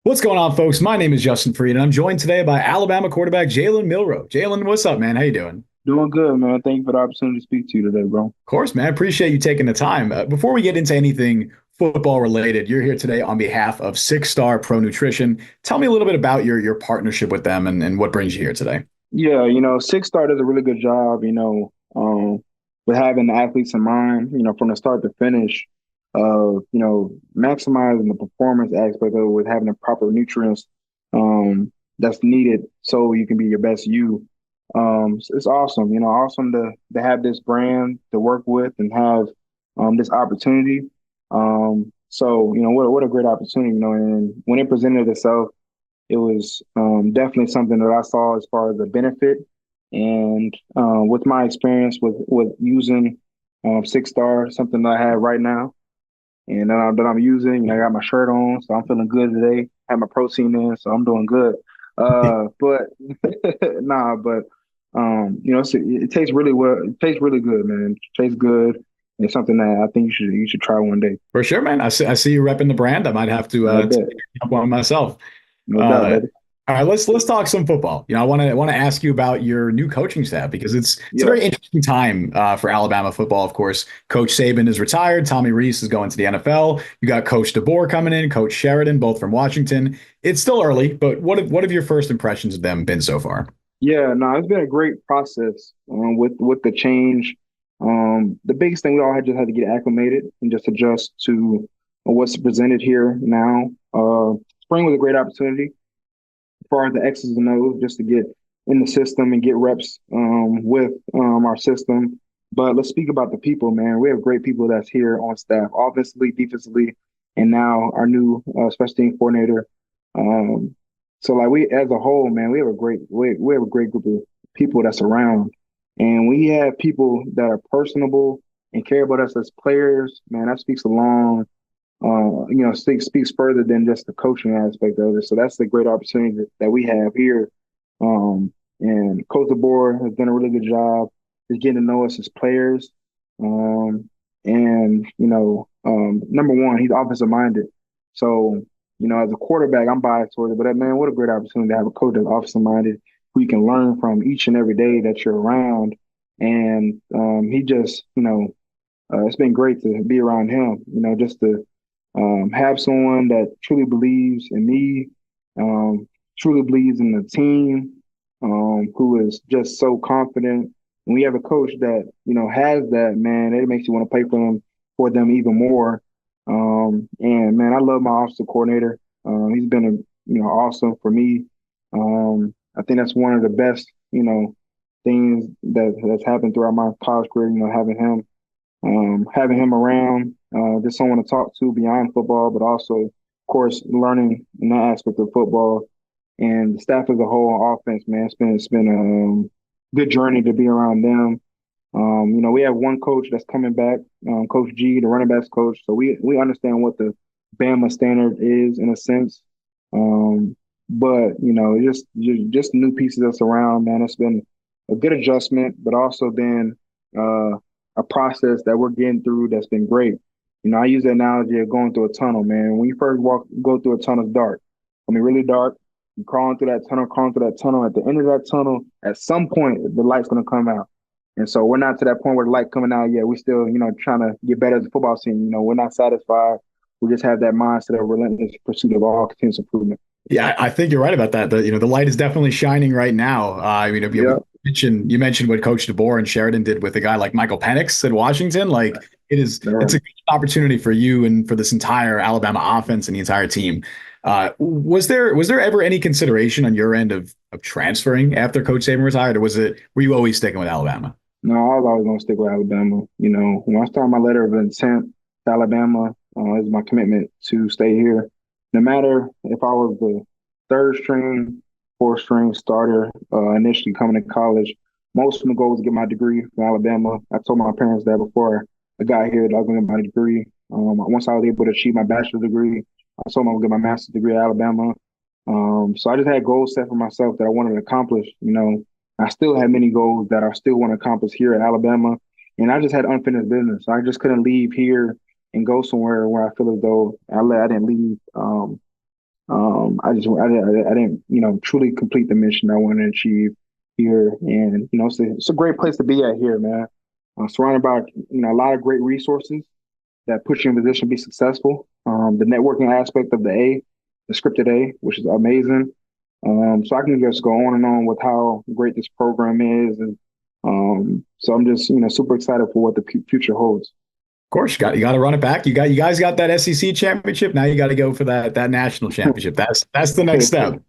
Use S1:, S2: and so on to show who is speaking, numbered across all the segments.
S1: What's going on, folks? My name is Justin Freed, and I'm joined today by Alabama quarterback Jalen Milroe. Jalen, what's up, man? How you doing?
S2: Doing good, man. Thank you for the opportunity to speak to you today, bro.
S1: Of course, man. Appreciate you taking the time. Before we get into anything football related, you're here today on behalf of Six Star Pro Nutrition. Tell me a little bit about your partnership with them and what brings you here today.
S2: Yeah, Six Star does a really good job, with having the athletes in mind, from the start to finish of, maximizing the performance aspect of it with having the proper nutrients that's needed so you can be your best you. It's awesome, awesome to have this brand to work with and have this opportunity. What a great opportunity, and when it presented itself, it was definitely something that I saw as far as the benefit. And with my experience with using Six Star, something that I have right now, and that I'm using, I got my shirt on, so I'm feeling good today. Have my protein in, so I'm doing good. But nah, but it tastes really well. It tastes really good, man. It tastes good. It's something that I think you should try one day.
S1: For sure, man. I see you repping the brand. I might have to
S2: I
S1: take
S2: bet,
S1: up one myself.
S2: no doubt,
S1: Uh,
S2: baby.
S1: all right, let's talk some football. I want to ask you about your new coaching staff because it's a
S2: Yeah.
S1: very interesting time for Alabama football. Of course, Coach Saban is retired. Tommy Rees is going to the NFL. You got Coach DeBoer coming in, Coach Sheridan, both from Washington. It's still early, but what have your first impressions of them been so far?
S2: Yeah, no, it's been a great process with the change. The biggest thing we all had just had to get acclimated and just adjust to what's presented here now. Spring was a great opportunity as far as the X's and O's, just to get in the system and get reps with our system. But let's speak about the people, man. We have great people that's here on staff, offensively, defensively, and now our new special team coordinator. Um, so like we as a whole, man, we have a great group of people that's around. And we have people that are personable and care about us as players, man, that speaks a long speaks further than just the coaching aspect of it. So that's the great opportunity that we have here. And Coach DeBoer has done a really good job just getting to know us as players. Um, Number one, he's offensive minded. So, as a quarterback, I'm biased towards it, but man, what a great opportunity to have a coach that's offensive minded who you can learn from each and every day that you're around. And he just, it's been great to be around him, just to have someone that truly believes in me, truly believes in the team, who is just so confident. And we have a coach that has that, man. It makes you want to play for them even more. And man, I love my offensive coordinator. He's been awesome for me. I think that's one of the best things that's happened throughout my college career. Having him around, just someone to talk to beyond football, but also, of course, learning in that aspect of football and the staff as a whole on offense, man. It's been a good journey to be around them. We have one coach that's coming back, Coach G, the running backs coach. So we understand what the Bama standard is in a sense. But just new pieces that's around, man. It's been a good adjustment, but also been a process that we're getting through that's been great. I use the analogy of going through a tunnel, man. When you first go through a tunnel, it's dark. I mean, really dark. You're crawling through that tunnel, crawling through that tunnel. At the end of that tunnel, at some point, the light's going to come out. And so we're not to that point where the light coming out yet. We're still, trying to get better as a football team. We're not satisfied. We just have that mindset of relentless pursuit of all continuous improvement.
S1: Yeah, I think you're right about that. The light is definitely shining right now.
S2: Yeah.
S1: You mentioned what Coach DeBoer and Sheridan did with a guy like Michael Penix at Washington. Like it's
S2: Right.
S1: a good opportunity for you and for this entire Alabama offense and the entire team. Was there ever any consideration on your end of transferring after Coach Saban retired, or were you always sticking with Alabama?
S2: No, I was always going to stick with Alabama. When I started my letter of intent to Alabama, is my commitment to stay here. No matter if I was the third string, fourth string starter initially coming to college, most of my goals to get my degree from Alabama. I told my parents that before I got here that I was going to get my degree. Once I was able to achieve my bachelor's degree, I told them I was going to get my master's degree at Alabama. So I just had goals set for myself that I wanted to accomplish. I still had many goals that I still want to accomplish here at Alabama, and I just had unfinished business. I just couldn't leave here and go somewhere where I feel as though I didn't leave I didn't, truly complete the mission I wanted to achieve here. And, it's a great place to be at here, man. Surrounded by, a lot of great resources that put you in a position to be successful. The networking aspect of the scripted A, which is amazing. So I can just go on and on with how great this program is. And so I'm just, super excited for what the future holds.
S1: Of course, you got to run it back. You guys got that SEC championship. Now you got to go for that national championship. That's the next step.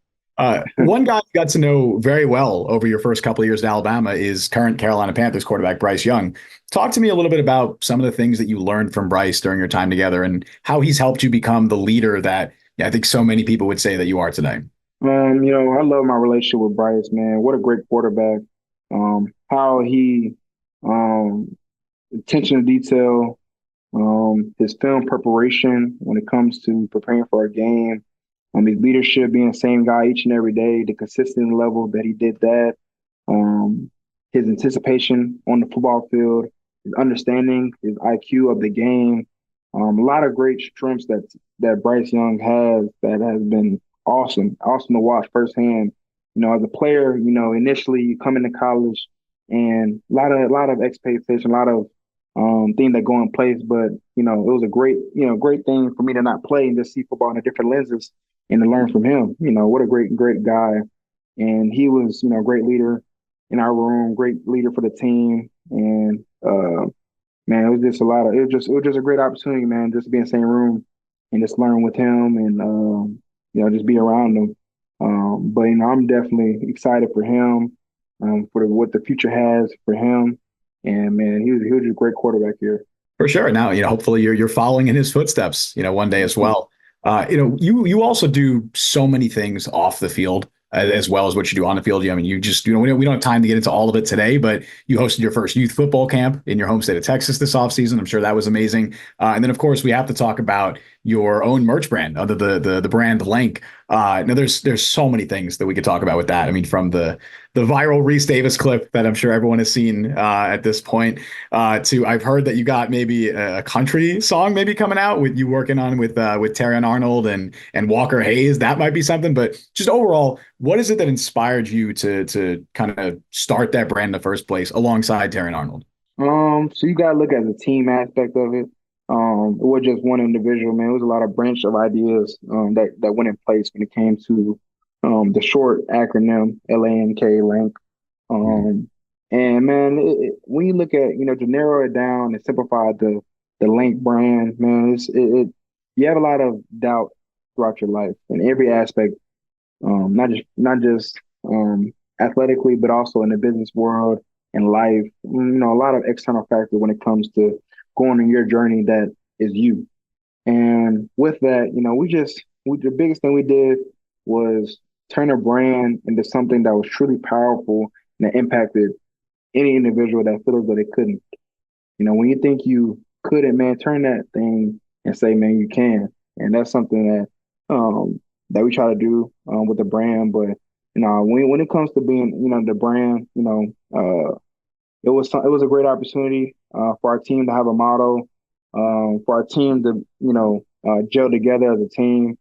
S1: One guy you got to know very well over your first couple of years at Alabama is current Carolina Panthers quarterback Bryce Young. Talk to me a little bit about some of the things that you learned from Bryce during your time together and how he's helped you become the leader that I think so many people would say that you are today.
S2: I love my relationship with Bryce, man. What a great quarterback. How he, attention to detail, his film preparation when it comes to preparing for a game, his leadership, being the same guy each and every day, the consistent level that he did that, um, his anticipation on the football field, his understanding, his IQ of the game. A lot of great strengths that Bryce Young has that has been awesome to watch firsthand. As a player, initially you come into college and a lot of expectation, a lot of things that go in place. But it was a great thing for me to not play and just see football in a different lenses and to learn from him. What a great guy, and he was a great leader in our room, great leader for the team, and man, it was just a lot of it was just a great opportunity, man, just to be in the same room and just learn with him and just be around him. But I'm definitely excited for him, for what the future has for him. And man, he was a great quarterback here.
S1: For sure. Now, hopefully you're following in his footsteps, one day as well. You also do so many things off the field as well as what you do on the field. I mean, you just, we don't have time to get into all of it today, but you hosted your first youth football camp in your home state of Texas this offseason. I'm sure that was amazing. And then, of course, we have to talk about your own merch brand under the brand Link. Now, there's so many things that we could talk about with that. I mean, from the viral Reese Davis clip that I'm sure everyone has seen at this point, to I've heard that you got maybe a country song maybe coming out with you working on with Terrion Arnold and Walker Hayes. That might be something, but just overall, what is it that inspired you to kind of start that brand in the first place alongside Terrion Arnold?
S2: So you gotta look at the team aspect of it. It was just one individual, man. It was a lot of branch of ideas that went in place when it came to the short acronym LANK Link. And man, when you look at to narrow it down and simplify the Link brand, man, you have a lot of doubt throughout your life in every aspect, not just athletically, but also in the business world and life. A lot of external factors when it comes to going on your journey that is you. And with that, the biggest thing we did was turn a brand into something that was truly powerful and that impacted any individual that feels that they couldn't. When you think you couldn't, man, turn that thing and say, man, you can. And that's something that we try to do with the brand. But when it comes to being, the brand, it was a great opportunity for our team to have a motto, for our team to gel together as a team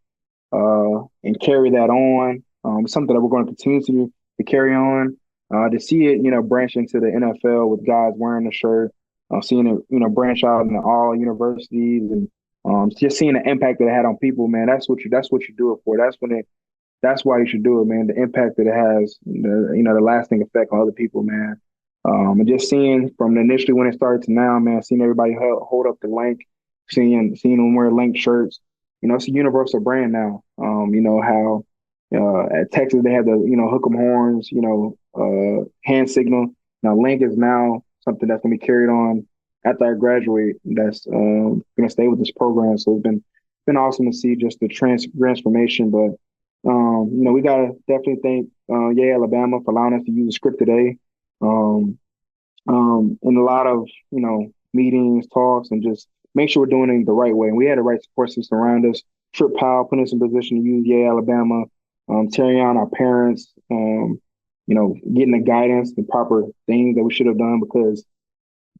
S2: and carry that on. Something that we're going to continue to carry on. To see it, branch into the NFL with guys wearing the shirt, seeing it, branch out into all universities, and just seeing the impact that it had on people, man. That's what you do it for. That's why you should do it, man. The impact that it has, the lasting effect on other people, man. And just seeing from initially when it started to now, man, seeing everybody hold up the Link, seeing them wear Link shirts, it's a universal brand now. How at Texas they have the hook 'em horns, hand signal. Now Link is now something that's gonna be carried on after I graduate. That's gonna stay with this program. So it's been awesome to see just the transformation. But we gotta definitely thank Alabama for allowing us to use the script today. Um, in a lot of meetings, talks, and just make sure we're doing it the right way. And we had the right support system around us. Trip Powell put us in position to use Alabama. Terrion, our parents, getting the guidance, the proper things that we should have done, because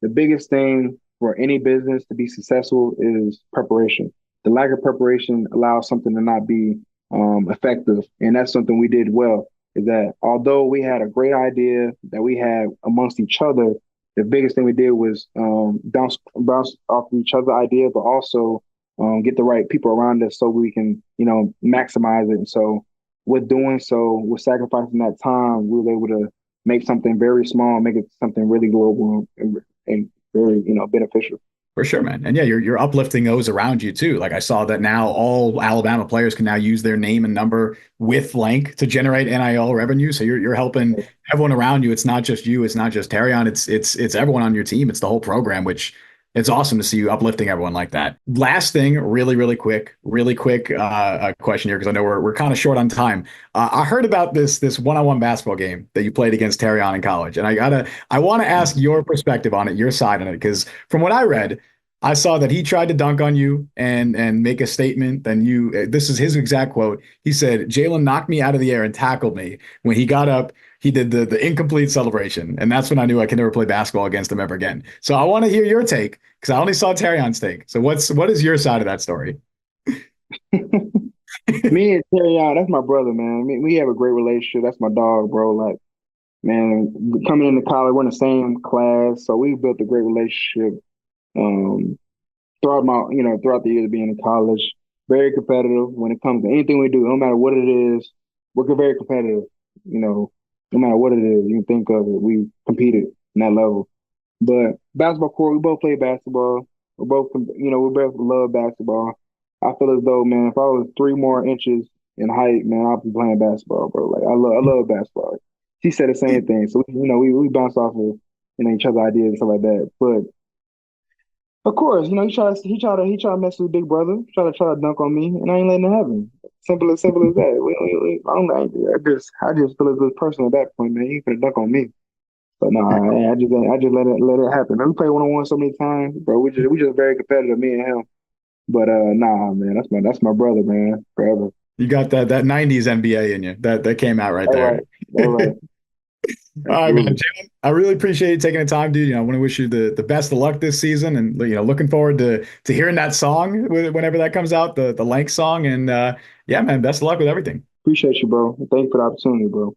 S2: the biggest thing for any business to be successful is preparation. The lack of preparation allows something to not be effective. And that's something we did well. Is that although we had a great idea that we had amongst each other, the biggest thing we did was bounce off of each other's idea, but also get the right people around us so we can, maximize it. And so with doing so, with sacrificing that time, we were able to make something very small, make it something really global and very, beneficial.
S1: For sure, man. And yeah, you're uplifting those around you too. Like I saw that now all Alabama players can now use their name and number with Link to generate NIL revenue. So you're helping everyone around you. It's not just you, it's not just Terrion, it's everyone on your team. It's the whole program, which it's awesome to see you uplifting everyone like that. Last thing, really quick question here because I know we're kind of short on time. I heard about this one-on-one basketball game that you played against Terrion in college, and I want to ask your perspective on it, your side on it, because from what I read, I saw that he tried to dunk on you and make a statement. Then this is his exact quote. He said, "Jalen knocked me out of the air and tackled me. When he got up, he did the incomplete celebration, and that's when I knew I could never play basketball against him ever again." So I want to hear your take because I only saw Terrion's take. So what is your side of that story?
S2: Me and Terrion, that's my brother, man. I mean, we have a great relationship. That's my dog, bro. Like, man, coming into college, we're in the same class, so we built a great relationship. Um, throughout the years of being in college, very competitive when it comes to anything we do, no matter what it is. We're very competitive. No matter what it is, you can think of it. We competed in that level. But basketball court, we both play basketball. We both love basketball. I feel as though, man, if I was 3 more inches in height, man, I'd be playing basketball, bro. Like I love basketball. She said the same thing. So we bounce off of each other's ideas and stuff like that. But of course, he tried to mess with big brother, try to dunk on me, and I ain't letting it happen. Simple as that. I just feel as this person at that point, man. He finna dunk on me. But no, I just let it happen. We play 1-on-one so many times, bro. We just very competitive, me and him. But nah, man, that's my brother, man, forever.
S1: You got that 90s NBA in you. That came out right
S2: All
S1: there.
S2: right, all right,
S1: All right, man.
S2: absolutely.
S1: Jalen, I really appreciate you taking the time, dude. I want to wish you the best of luck this season, and looking forward to hearing that song whenever that comes out, the Lank song. And yeah, man, best of luck with everything.
S2: Appreciate you, bro. Thank you for the opportunity, bro.